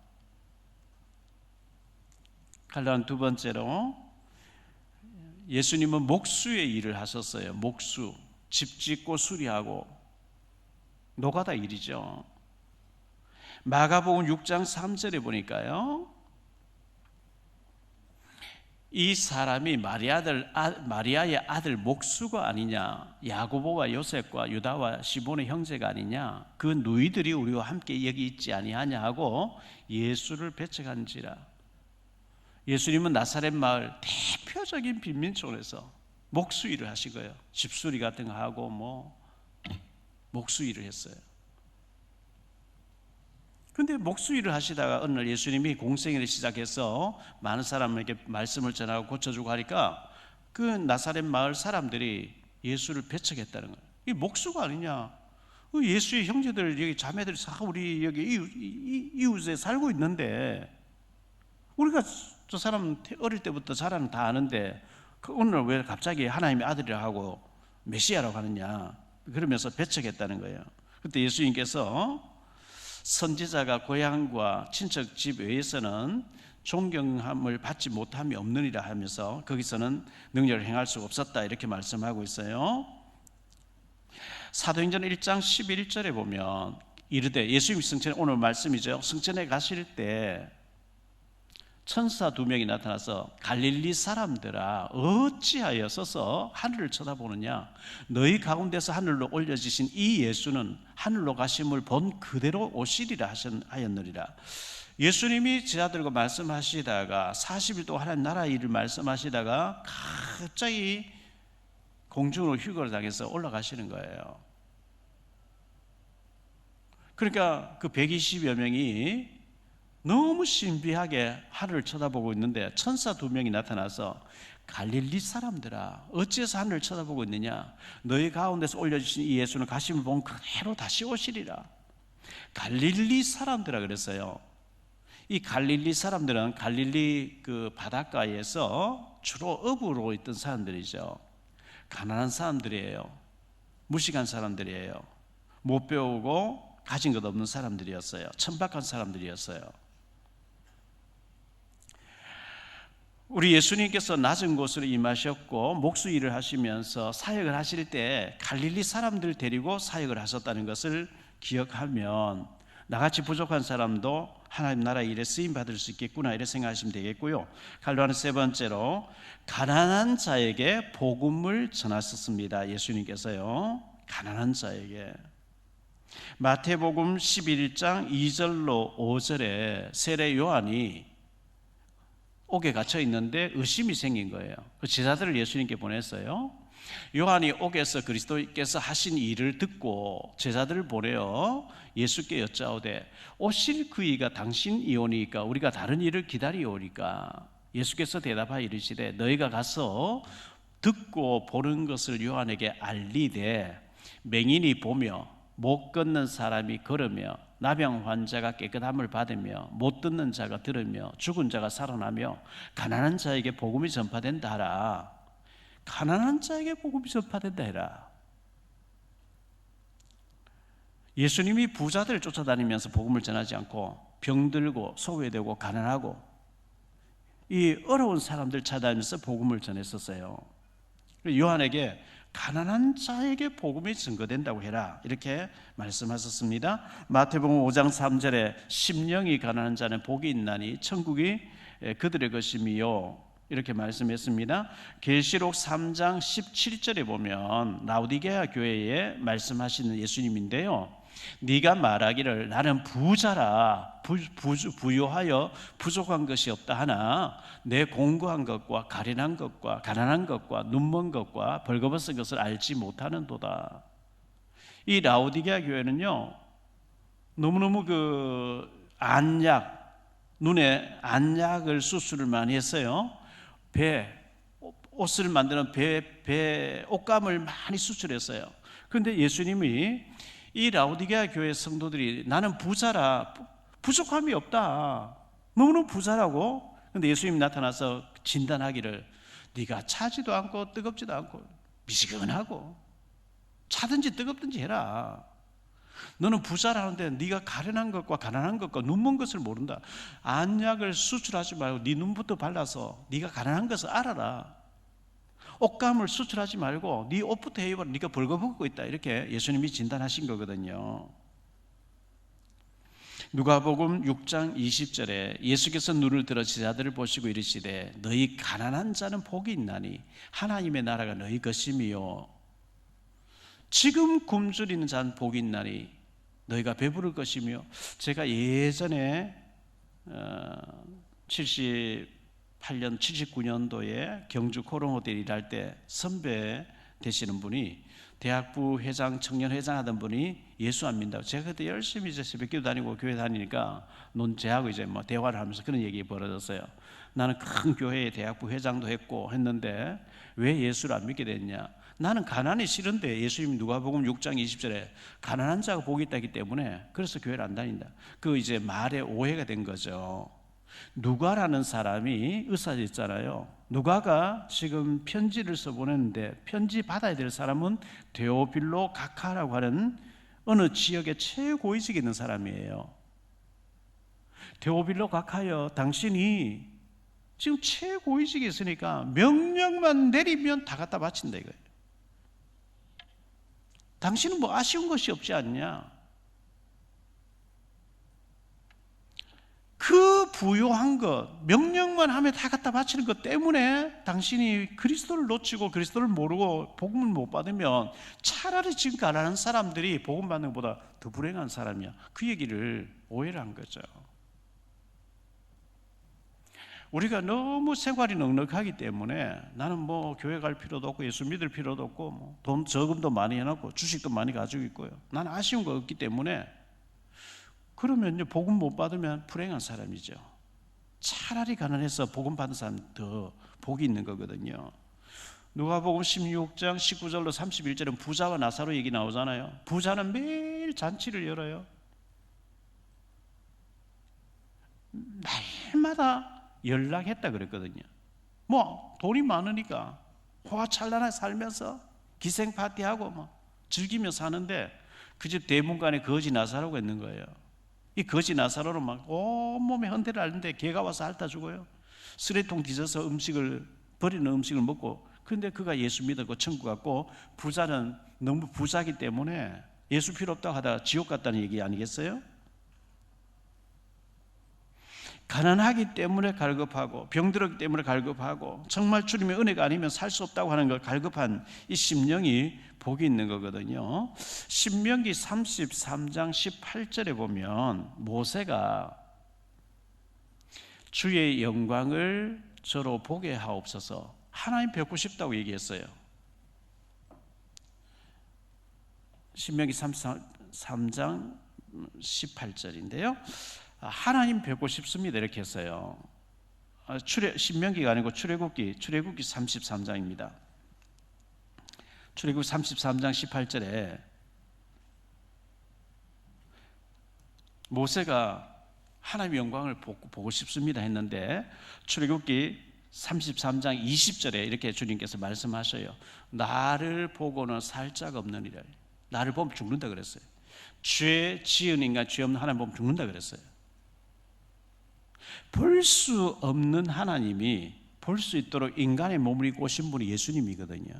갈라는 두 번째로 예수님은 목수의 일을 하셨어요. 목수, 집 짓고 수리하고 노가다 일이죠. 마가복음 6장 3절에 보니까요, 이 사람이 마리아의 아들 목수가 아니냐, 야고보와 요셉과 유다와 시몬의 형제가 아니냐, 그 누이들이 우리와 함께 여기 있지 아니하냐 하고 예수를 배척한지라. 예수님은 나사렛 마을 대표적인 빈민촌에서 목수 일을 하신 거예요. 집수리 같은 거 하고 목수 일을 했어요. 그런데 목수 일을 하시다가 어느 날 예수님이 공생애를 시작해서 많은 사람에게 말씀을 전하고 고쳐주고 하니까 그 나사렛 마을 사람들이 예수를 배척했다는 거예요. 이 목수가 아니냐? 예수의 형제들, 여기 자매들이 우리 여기 이웃에 살고 있는데 우리가 저 사람 어릴 때부터 자라는 다 아는데 오늘 왜 갑자기 하나님의 아들이라 하고 메시아라고 하느냐? 그러면서 배척했다는 거예요. 그때 예수님께서 선지자가 고향과 친척 집 외에서는 존경함을 받지 못함이 없느니라 하면서 거기서는 능력을 행할 수 없었다 이렇게 말씀하고 있어요. 사도행전 1장 11절에 보면 이르되 예수님이 승천에 오늘 말씀이죠. 승천에 가실 때 천사 두 명이 나타나서 갈릴리 사람들아 어찌하여 서서 하늘을 쳐다보느냐? 너희 가운데서 하늘로 올려지신 이 예수는 하늘로 가심을 본 그대로 오시리라 하였느니라. 예수님이 제자들과 말씀하시다가 40일 동안 하나님 나라 일을 말씀하시다가 갑자기 공중으로 휴거를 당해서 올라가시는 거예요. 그러니까 그 120여 명이 너무 신비하게 하늘을 쳐다보고 있는데 천사 두 명이 나타나서 갈릴리 사람들아 어찌해서 하늘을 쳐다보고 있느냐? 너희 가운데서 올려주신 이 예수는 가심을 본 그대로 다시 오시리라. 갈릴리 사람들아 그랬어요. 이 갈릴리 사람들은 갈릴리 그 바닷가에서 주로 어부로 있던 사람들이죠. 가난한 사람들이에요. 무식한 사람들이에요. 못 배우고 가진 것 없는 사람들이었어요. 천박한 사람들이었어요. 우리 예수님께서 낮은 곳으로 임하셨고 목수 일을 하시면서 사역을 하실 때 갈릴리 사람들 데리고 사역을 하셨다는 것을 기억하면 나같이 부족한 사람도 하나님 나라 일에 쓰임 받을 수 있겠구나 이렇게 생각하시면 되겠고요. 갈로아는 세 번째로 가난한 자에게 복음을 전하셨습니다. 예수님께서요. 가난한 자에게. 마태복음 11장 2절로 5절에 세례 요한이 옥에 갇혀 있는데 의심이 생긴 거예요. 그 제자들을 예수님께 보냈어요. 요한이 옥에서 그리스도께서 하신 일을 듣고 제자들을 보내어 예수께 여짜오되 오실 그이가 당신이오니까 우리가 다른 일을 기다리오니까. 예수께서 대답하여 이르시되 너희가 가서 듣고 보는 것을 요한에게 알리되 맹인이 보며 못 걷는 사람이 걸으며 나병 환자가 깨끗함을 받으며 못 듣는 자가 들으며 죽은 자가 살아나며 가난한 자에게 복음이 전파된다 하라. 가난한 자에게 복음이 전파된다 해라. 예수님이 부자들을 쫓아다니면서 복음을 전하지 않고 병들고 소외되고 가난하고 이 어려운 사람들 찾아다니면서 복음을 전했었어요. 요한에게 가난한 자에게 복음이 증거된다고 해라 이렇게 말씀하셨습니다. 마태복음 5장 3절에 심령이 가난한 자는 복이 있나니 천국이 그들의 것이미요 이렇게 말씀했습니다. 계시록 3장 17절에 보면 라오디게아 교회에 말씀하시는 예수님인데요. 네가 말하기를 나는 부자라 부유하여 부족한 것이 없다 하나 내 공고한 것과 가련한 것과 가난한 것과 눈먼 것과 벌거벗은 것을 알지 못하는도다. 이 라오디게아 교회는요 너무너무 그 안약 눈에 안약을 수술을 많이 했어요. 옷을 만드는 배 옷감을 많이 수출했어요. 그런데 예수님이 이 라오디게아 교회 성도들이 나는 부자라 부족함이 없다 너무너무 부자라고. 그런데 예수님이 나타나서 진단하기를 네가 차지도 않고 뜨겁지도 않고 미지근하고 차든지 뜨겁든지 해라. 너는 부자라는데 네가 가련한 것과 가난한 것과 눈먼 것을 모른다. 안약을 수출하지 말고 네 눈부터 발라서 네가 가난한 것을 알아라. 옷감을 수출하지 말고 네 옷부터 해입어라. 네가 벌거벗고 있다. 이렇게 예수님이 진단하신 거거든요. 누가복음 6장 20절에 예수께서 눈을 들어 제자들을 보시고 이르시되 너희 가난한 자는 복이 있나니 하나님의 나라가 너희 것이미요. 지금 굶주리는 자는 복이 있나니 너희가 배부를 것이며. 제가 예전에 78년 79년도에 경주 코롱호텔 일할 때 선배 되시는 분이 대학부 회장 청년회장 하던 분이 예수 안 믿는다고. 제가 그때 열심히 이제 새벽기도 다니고 교회 다니니까 제하고 이제 뭐 대화를 하면서 그런 얘기 벌어졌어요. 나는 큰 교회의 대학부 회장도 했는데 왜 예수를 안 믿게 됐냐. 나는 가난이 싫은데 예수님이 누가복음 6장 20절에 가난한 자가 복이 있다기 때문에 그래서 교회를 안 다닌다. 그 이제 말에 오해가 된 거죠. 누가라는 사람이 의사였잖아요. 누가가 지금 편지를 써보냈는데 편지 받아야 될 사람은 데오빌로 가카라고 하는 어느 지역의 최고위직에 있는 사람이에요. 데오빌로 가카여, 당신이 지금 최고위직에 있으니까 명령만 내리면 다 갖다 바친다 이거예요. 당신은 뭐 아쉬운 것이 없지 않냐. 그 부요한 것, 명령만 하면 다 갖다 바치는 것 때문에 당신이 그리스도를 놓치고 그리스도를 모르고 복음을 못 받으면 차라리 지금 가난한 사람들이 복음 받는 것보다 더 불행한 사람이야. 그 얘기를 오해를 한 거죠. 우리가 너무 생활이 넉넉하기 때문에 나는 뭐 교회 갈 필요도 없고 예수 믿을 필요도 없고 뭐 돈 저금도 많이 해놨고 주식도 많이 가지고 있고요. 나는 아쉬운 거 없기 때문에 그러면요 복음 못 받으면 불행한 사람이죠. 차라리 가난해서 복음 받은 사람 더 복이 있는 거거든요. 누가복음 16장 19절로 31절은 부자와 나사로 얘기 나오잖아요. 부자는 매일 잔치를 열어요. 날마다 연락했다 그랬거든요. 뭐 돈이 많으니까 호화찬란하게 살면서 기생 파티하고 뭐 즐기며 사는데 그 집 대문간에 거지 나사로가 있는 거예요. 이 거지 나사로는 막 온몸에 헌대를 앓는데 개가 와서 핥아 주고요. 쓰레통 뒤져서 버리는 음식을 먹고. 그런데 그가 예수 믿었고 천국 갔고, 부자는 너무 부자기 때문에 예수 필요 없다고 하다가 지옥 갔다는 얘기 아니겠어요? 가난하기 때문에 갈급하고 병들었기 때문에 갈급하고 정말 주님의 은혜가 아니면 살 수 없다고 하는 걸 갈급한 이 심령이 복이 있는 거거든요. 신명기 33장 18절에 보면 모세가 주의 영광을 저로 보게 하옵소서, 하나님 뵙고 싶다고 얘기했어요. 신명기 33장 18절인데요. 하나님 뵙고 싶습니다 이렇게 했어요. 신명기가 아니고 출애굽기 33장입니다. 출애굽기 33장 18절에 모세가 하나님의 영광을 보고 싶습니다 했는데 출애굽기 33장 20절에 이렇게 주님께서 말씀하셔요. 나를 보고는 살 자가 없느니라. 나를 보면 죽는다 그랬어요. 죄 지은 인간, 죄 없는 하나님 보면 죽는다 그랬어요. 볼 수 없는 하나님이 볼 수 있도록 인간의 몸을 입고 오신 분이 예수님이거든요.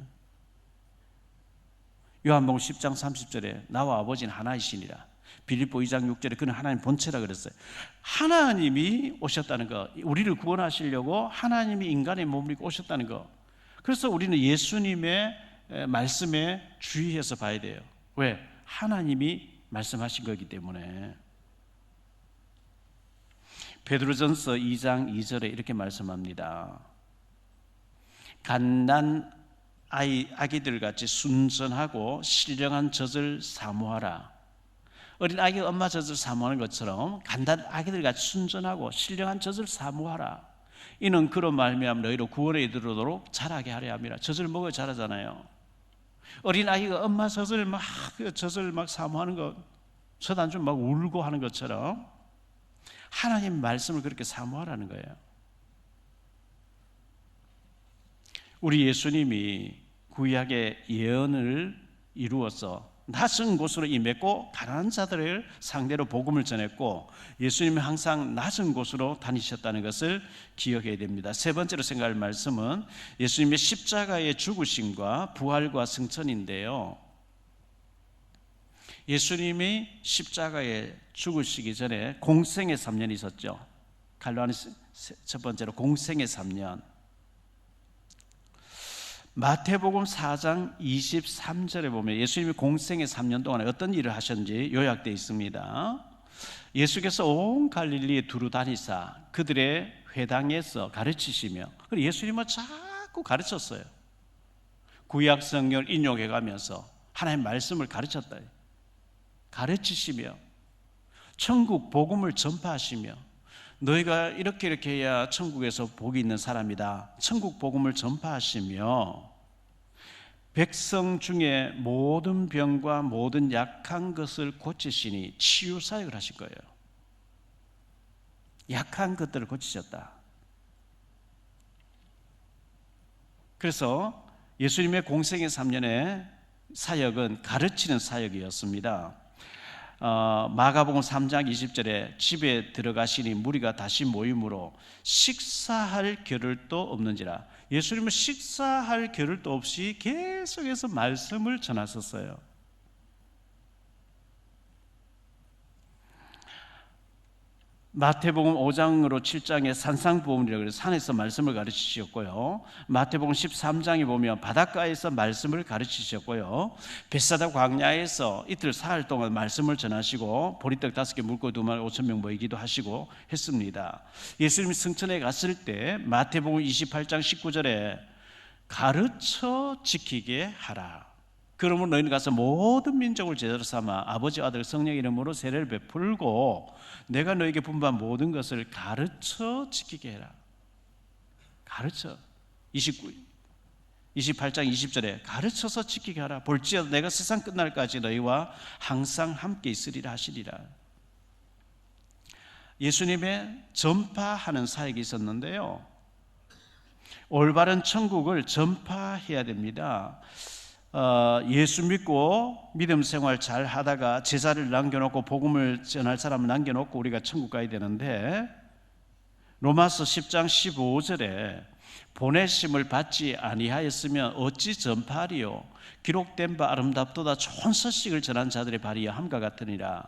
요한복음 10장 30절에 나와 아버지는 하나이시니라. 빌립보 2장 6절에 그는 하나님 본체라 그랬어요. 하나님이 오셨다는 거, 우리를 구원하시려고 하나님이 인간의 몸을 입고 오셨다는 거. 그래서 우리는 예수님의 말씀에 주의해서 봐야 돼요. 왜? 하나님이 말씀하신 거기 때문에. 베드로전서 2장 2절에 이렇게 말씀합니다. 갓난 아기들 같이 순전하고 신령한 젖을 사모하라. 어린 아기가 엄마 젖을 사모하는 것처럼 갓난 아기들 같이 순전하고 신령한 젖을 사모하라. 이는 그로 말미암아 너희로 구원에 이르도록 자라게 하려 함이라. 젖을 먹어야 자라잖아요. 어린 아기가 엄마 젖을 막 사모하는 것, 젖 안 주면 막 울고 하는 것처럼 하나님 말씀을 그렇게 사모하라는 거예요. 우리 예수님이 구약의 예언을 이루어서 낮은 곳으로 임했고 가난한 자들을 상대로 복음을 전했고 예수님이 항상 낮은 곳으로 다니셨다는 것을 기억해야 됩니다. 세 번째로 생각할 말씀은 예수님의 십자가의 죽으심과 부활과 승천인데요. 예수님이 십자가에 죽으시기 전에 공생의 3년이 있었죠. 갈로아니 첫 번째로 공생의 3년. 마태복음 4장 23절에 보면 예수님이 공생의 3년 동안에 어떤 일을 하셨는지 요약되어 있습니다. 예수께서 온 갈릴리에 두루 다니사 그들의 회당에서 가르치시며, 그리고 예수님은 자꾸 가르쳤어요. 구약 성경을 인용해 가면서 하나님의 말씀을 가르쳤다. 가르치시며 천국 복음을 전파하시며, 너희가 이렇게 해야 천국에서 복이 있는 사람이다. 천국 복음을 전파하시며 백성 중에 모든 병과 모든 약한 것을 고치시니 치유 사역을 하실 거예요. 약한 것들을 고치셨다. 그래서 예수님의 공생의 3년의 사역은 가르치는 사역이었습니다. 마가복음 3장 20절에 집에 들어가시니 무리가 다시 모임으로 식사할 겨를도 없는지라. 예수님은 식사할 겨를도 없이 계속해서 말씀을 전하셨어요. 마태복음 5장으로 7장에 산상보훈이라고 해서 산에서 말씀을 가르치셨고요. 마태복음 13장에 보면 바닷가에서 말씀을 가르치셨고요. 벳사다 광야에서 이틀 사흘 동안 말씀을 전하시고 보리떡 5개 물고 2만 5천 명 모이기도 하시고 했습니다. 예수님이 승천에 갔을 때 마태복음 28장 19절에 가르쳐 지키게 하라. 그러므로 너희는 가서 모든 민족을 제자로 삼아 아버지 아들 성령 이름으로 세례를 베풀고 내가 너에게 분부한 모든 것을 가르쳐 지키게 해라. 가르쳐. 28장 20절에 가르쳐서 지키게 하라. 볼지어다 내가 세상 끝날까지 너희와 항상 함께 있으리라 하시리라. 예수님의 전파하는 사역이 있었는데요. 올바른 천국을 전파해야 됩니다. 예수 믿고 믿음 생활 잘 하다가 제자를 남겨놓고 복음을 전할 사람을 남겨놓고 우리가 천국 가야 되는데, 로마서 10장 15절에 보내심을 받지 아니하였으면 어찌 전파하리요. 기록된 바 아름답도다 좋은 소식을 전한 자들의 발이여 함과 같으니라.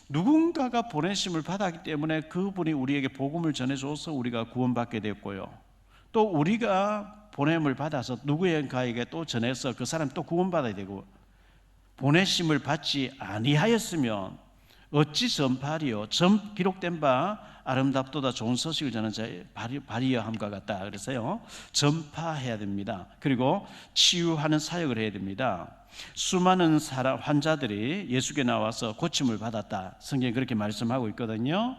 누군가가 보내심을 받았기 때문에 그분이 우리에게 복음을 전해줘서 우리가 구원받게 됐고요. 또 우리가 보냄을 받아서 누구인가에게 또 전해서 그 사람이 또 구원받아야 되고, 보내심을 받지 아니하였으면 어찌 전파하리요? 기록된 바 아름답도다 좋은 소식을 전하는 자의 발이여 함과 같다. 그래서요, 전파해야 됩니다. 그리고 치유하는 사역을 해야 됩니다. 수많은 환자들이 예수께 나와서 고침을 받았다. 성경이 그렇게 말씀하고 있거든요.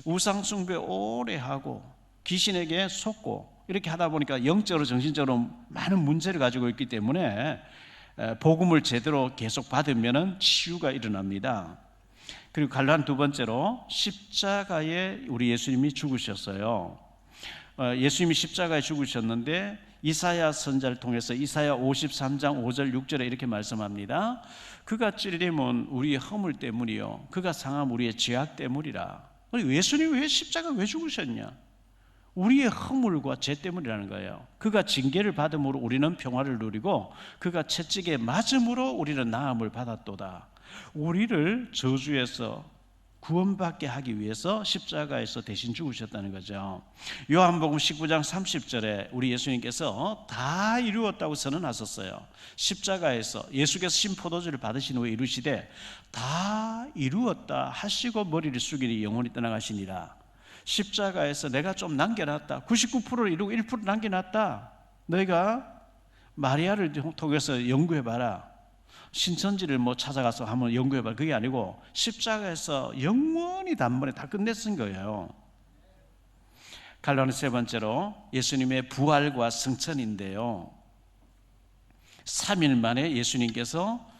우상 숭배 오래 하고 귀신에게 속고 이렇게 하다 보니까 영적으로 정신적으로 많은 문제를 가지고 있기 때문에 복음을 제대로 계속 받으면 치유가 일어납니다. 그리고 갈란 두 번째로 십자가에 우리 예수님이 죽으셨어요. 예수님이 십자가에 죽으셨는데 이사야 선지자를 통해서 이사야 53장 5절 6절에 이렇게 말씀합니다. 그가 찔림은 우리의 허물 때문이요 그가 상함 우리의 죄악 때문이라. 예수님이 왜 십자가 왜 죽으셨냐? 우리의 허물과 죄 때문이라는 거예요. 그가 징계를 받음으로 우리는 평화를 누리고 그가 채찍에 맞음으로 우리는 나음을 받았도다. 우리를 저주에서 구원받게 하기 위해서 십자가에서 대신 죽으셨다는 거죠. 요한복음 19장 30절에 우리 예수님께서 다 이루었다고 선언하셨어요. 십자가에서 예수께서 신포도주를 받으신 후에 이루시되 다 이루었다 하시고 머리를 숙이니 영혼이 떠나가시니라. 십자가에서 내가 좀 남겨놨다, 99%를 이루고 1% 남겨놨다, 너희가 마리아를 통해서 연구해봐라, 신천지를 찾아가서 한번 연구해봐라, 그게 아니고 십자가에서 영원히 단번에 다 끝냈은 거예요. 갈라는 세 번째로 예수님의 부활과 승천인데요, 3일 만에 예수님께서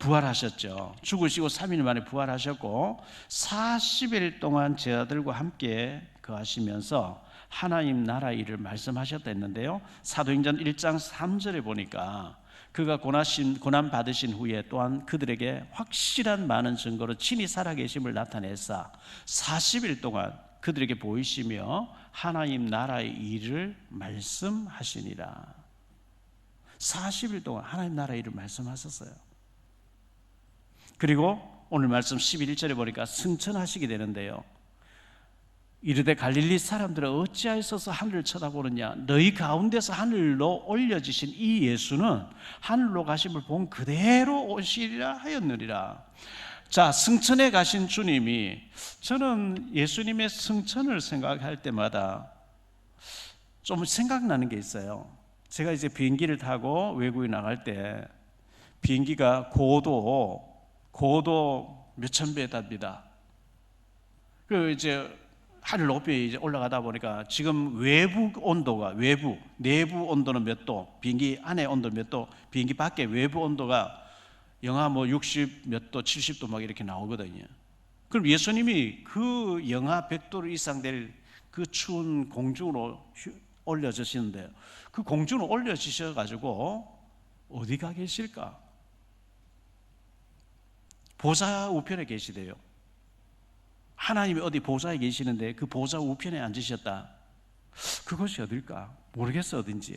부활하셨죠. 죽으시고 3일 만에 부활하셨고 40일 동안 제자들과 함께 거하시면서 하나님 나라 일을 말씀하셨다 했는데요, 사도행전 1장 3절에 보니까 그가 고난 받으신 후에 또한 그들에게 확실한 많은 증거로 친히 살아계심을 나타내사 40일 동안 그들에게 보이시며 하나님 나라의 일을 말씀하시니라. 40일 동안 하나님 나라의 일을 말씀하셨어요. 그리고 오늘 말씀 11절에 보니까 승천하시게 되는데요, 이르되 갈릴리 사람들은 어찌하여서 하늘을 쳐다보느냐? 너희 가운데서 하늘로 올려지신 이 예수는 하늘로 가심을 본 그대로 오시리라 하였느니라. 자, 승천에 가신 주님이, 저는 예수님의 승천을 생각할 때마다 좀 생각나는 게 있어요. 제가 이제 비행기를 타고 외국에 나갈 때 비행기가 고도 몇천 배에 답니다. 그 이제 하늘 높이에 이제 올라가다 보니까 지금 내부 온도는 몇 도, 비행기 안에 온도 몇 도, 비행기 밖에 외부 온도가 영하 60 몇 도, 70도 막 이렇게 나오거든요. 그럼 예수님이 그 영하 100도 이상 될 그 추운 공중으로 올려지시는데, 그 공중으로 올려지셔 가지고 어디 가 계실까? 보좌 우편에 계시대요. 하나님이 어디 보좌에 계시는데 그 보좌 우편에 앉으셨다. 그것이 어딜까? 모르겠어, 어딘지요.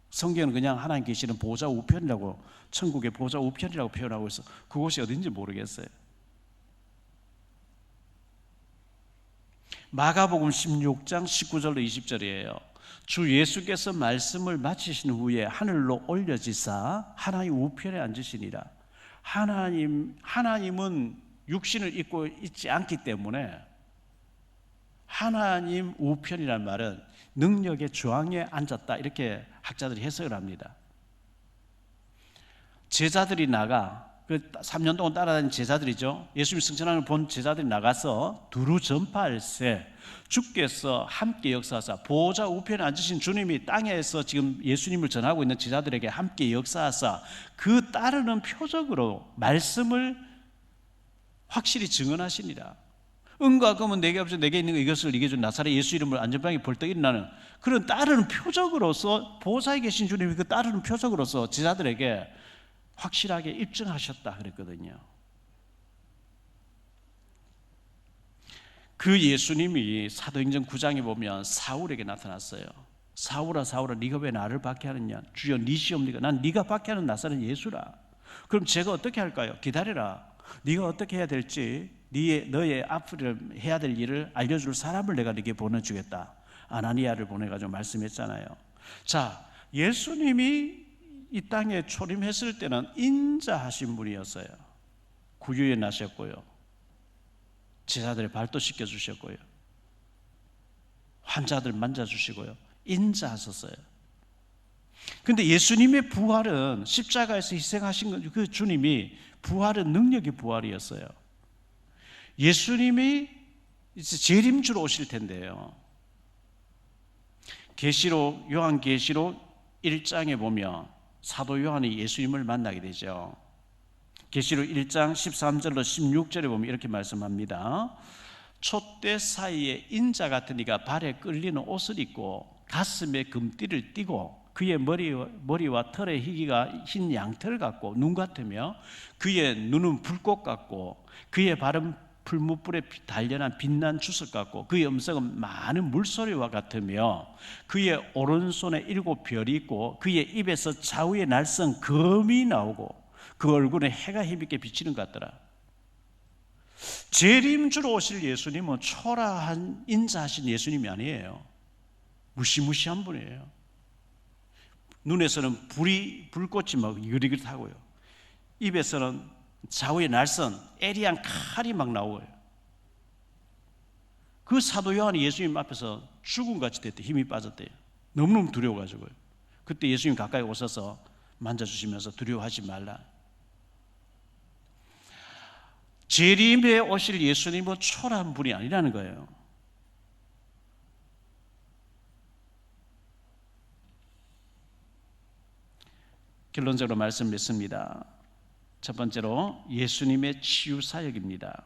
성경은 그냥 하나님 계시는 보좌 우편이라고, 천국의 보좌 우편이라고 표현하고 있어. 그곳이 어딘지 모르겠어요. 마가복음 16장 19절로 20절이에요. 주 예수께서 말씀을 마치신 후에 하늘로 올려지사 하나님 우편에 앉으시니라. 하나님은 육신을 입고 있지 않기 때문에 하나님 우편이란 말은 능력의 중앙에 앉았다, 이렇게 학자들이 해석을 합니다. 제자들이 나가, 3년 동안 따라다닌 제자들이죠. 예수님 승천하는 걸 본 제자들이 나가서 두루 전파할세 주께서 함께 역사하사, 보좌 우편에 앉으신 주님이 땅에서 지금 예수님을 전하고 있는 제자들에게 함께 역사하사 그 따르는 표적으로 말씀을 확실히 증언하시니라. 은과 금은 내게 없어 내게 있는 이것을 네게 준 나사렛 예수 이름으로 안전병이 벌떡 일어나는 그런 따르는 표적으로서, 보좌에 계신 주님이 그 따르는 표적으로서 제자들에게 확실하게 입증하셨다 그랬거든요. 그 예수님이 사도행전 9장에 보면 사울에게 나타났어요. 사울아 사울아 네가 왜 나를 박해하느냐? 주여 네 시옵니까? 난 네가 박해하는 나사렛 예수라. 그럼 제가 어떻게 할까요? 기다려라. 네가 어떻게 해야 될지 너의 앞으로 해야 될 일을 알려줄 사람을 내가 네게 보내주겠다. 아나니아를 보내가지고 말씀했잖아요. 자, 예수님이 이 땅에 초림했을 때는 인자하신 분이었어요. 구유에 나셨고요, 제자들의 발도 씻겨주셨고요, 환자들 만져주시고요, 인자하셨어요. 근데 예수님의 부활은 십자가에서 희생하신 그 주님이 부활은 능력의 부활이었어요. 예수님이 이제 재림주로 오실 텐데요, 계시록, 요한계시록 1장에 보면 사도 요한이 예수님을 만나게 되죠. 계시록 1장 13절로 16절에 보면 이렇게 말씀합니다. 촛대 사이에 인자 같은 이가 발에 끌리는 옷을 입고 가슴에 금띠를 띠고 그의 머리와 털의 희기가 흰 양털 같고 눈 같으며 그의 눈은 불꽃 같고 그의 발은 풀무불에 단련한 빛난 주석 같고 그의 음성은 많은 물소리와 같으며 그의 오른손에 7별이 있고 그의 입에서 좌우의 날선 검이 나오고 그 얼굴에 해가 힘있게 비치는 것 같더라. 재림주로 오실 예수님은 초라한 인자하신 예수님이 아니에요. 무시무시한 분이에요. 눈에서는 불꽃이 막 유리그릇하고요, 입에서는 좌우의 날선 에리한 칼이 막 나오고요. 그 사도 요한이 예수님 앞에서 죽음같이 됐대. 힘이 빠졌대요. 너무너무 두려워가지고요. 그때 예수님 가까이 오셔서 만져주시면서 두려워하지 말라. 재림에 오실 예수님은 초라한 분이 아니라는 거예요. 결론적으로 말씀드렸습니다. 첫 번째로 예수님의 치유 사역입니다.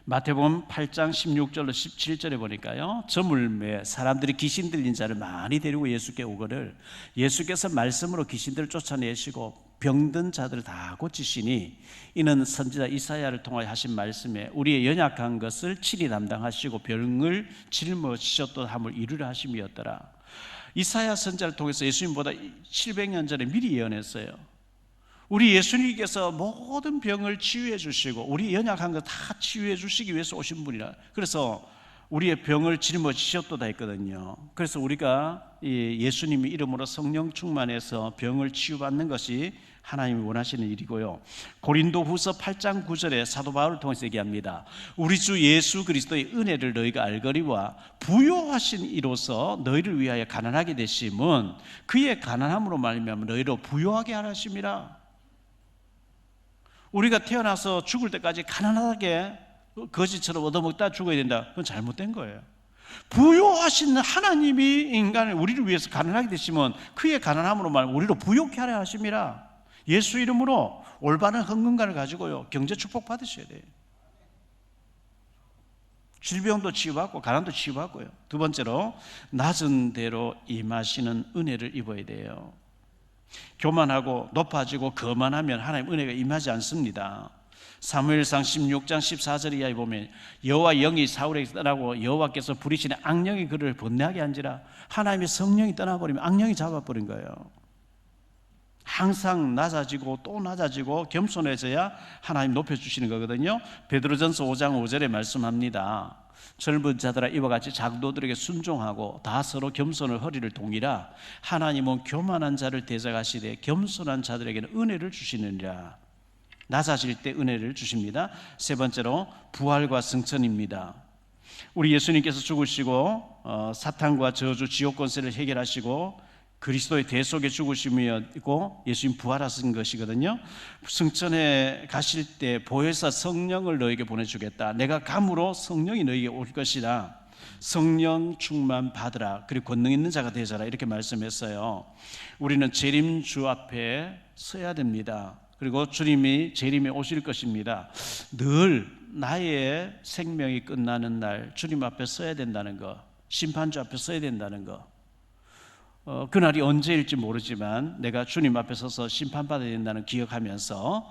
마태복음 8장 16절로 17절에 보니까요, 저물매 사람들이 귀신 들린 자를 많이 데리고 예수께 오거늘 예수께서 말씀으로 귀신들을 쫓아내시고 병든 자들을 다 고치시니 이는 선지자 이사야를 통하여 하신 말씀에 우리의 연약한 것을 친히 담당하시고 병을 짊어지셨던 함을 이루려 하심이었더라. 이사야 선지자를 통해서 예수님보다 700년 전에 미리 예언했어요. 우리 예수님께서 모든 병을 치유해 주시고 우리 연약한 거 다 치유해 주시기 위해서 오신 분이라. 그래서 우리의 병을 짊어지셨도다 했거든요. 그래서 우리가 예수님의 이름으로 성령 충만해서 병을 치유받는 것이 하나님이 원하시는 일이고요. 고린도후서 8장 9절에 사도 바울을 통해서 얘기합니다. 우리 주 예수 그리스도의 은혜를 너희가 알거니와 부요하신 이로써 너희를 위하여 가난하게 되심은 그의 가난함으로 말미암아 너희로 부요하게 하심이라. 우리가 태어나서 죽을 때까지 가난하게 거지처럼 얻어먹다 죽어야 된다. 그건 잘못된 거예요. 부요하신 하나님이 인간을 우리를 위해서 가난하게 되시면 그의 가난함으로 말하면 우리로 부요케 하려 하심이라. 예수 이름으로 올바른 헌금관을 가지고요, 경제 축복 받으셔야 돼요. 질병도 치유받고 가난도 치유받고요. 두 번째로 낮은 대로 임하시는 은혜를 입어야 돼요. 교만하고 높아지고 거만하면 하나님 은혜가 임하지 않습니다. 사무엘상 16장 14절 이하에 보면 여호와 영이 사울에게 떠나고 여호와께서 부리시는 악령이 그를 번뇌하게 한지라. 하나님의 성령이 떠나버리면 악령이 잡아버린 거예요. 항상 낮아지고 또 낮아지고 겸손해져야 하나님 높여주시는 거거든요. 베드로전서 5장 5절에 말씀합니다. 젊은 자들아 이와 같이 장도들에게 순종하고 다 서로 겸손을 허리를 동이라. 하나님은 교만한 자를 대적하시되 겸손한 자들에게는 은혜를 주시느니라. 낮아질 때 은혜를 주십니다. 세 번째로 부활과 승천입니다. 우리 예수님께서 죽으시고 사탄과 저주 지옥 권세를 해결하시고 그리스도의 대속에 죽으심이었고 예수님 부활하신 것이거든요. 승천에 가실 때 보혜사 성령을 너에게 보내주겠다. 내가 감으로 성령이 너에게 올 것이다. 성령 충만 받으라. 그리고 권능 있는 자가 되자라. 이렇게 말씀했어요. 우리는 재림주 앞에 서야 됩니다. 그리고 주님이 재림에 오실 것입니다. 늘 나의 생명이 끝나는 날 주님 앞에 서야 된다는 거, 심판주 앞에 서야 된다는 거. 그날이 언제일지 모르지만 내가 주님 앞에 서서 심판받아야 된다는 기억하면서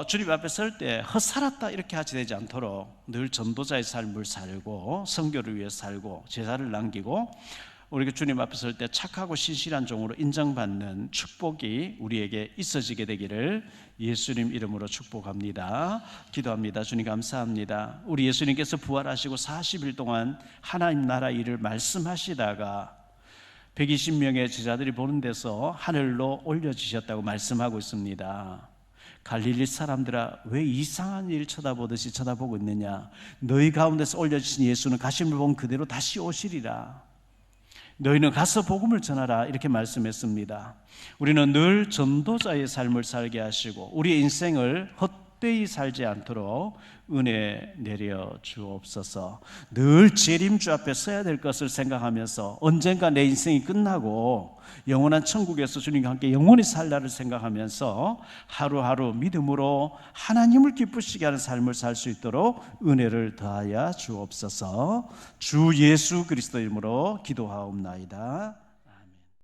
주님 앞에 설 때 헛살았다 이렇게 하지 되지 않도록 늘 전도자의 삶을 살고 선교를 위해 살고 제사를 남기고 우리가 주님 앞에 설 때 착하고 신실한 종으로 인정받는 축복이 우리에게 있어지게 되기를 예수님 이름으로 축복합니다. 기도합니다. 주님 감사합니다. 우리 예수님께서 부활하시고 40일 동안 하나님 나라 일을 말씀하시다가 120명의 제자들이 보는 데서 하늘로 올려지셨다고 말씀하고 있습니다. 갈릴리 사람들아, 왜 이상한 일 쳐다보듯이 쳐다보고 있느냐? 너희 가운데서 올려주신 예수는 가심을 본 그대로 다시 오시리라. 너희는 가서 복음을 전하라, 이렇게 말씀했습니다. 우리는 늘 전도자의 삶을 살게 하시고 우리의 인생을 헛되이 살지 않도록 은혜 내려 주옵소서. 늘 재림주 앞에 서야 될 것을 생각하면서 언젠가 내 인생이 끝나고 영원한 천국에서 주님과 함께 영원히 살 날을 생각하면서 하루하루 믿음으로 하나님을 기쁘시게 하는 삶을 살 수 있도록 은혜를 더하여 주옵소서. 주 예수 그리스도 이름으로 기도하옵나이다.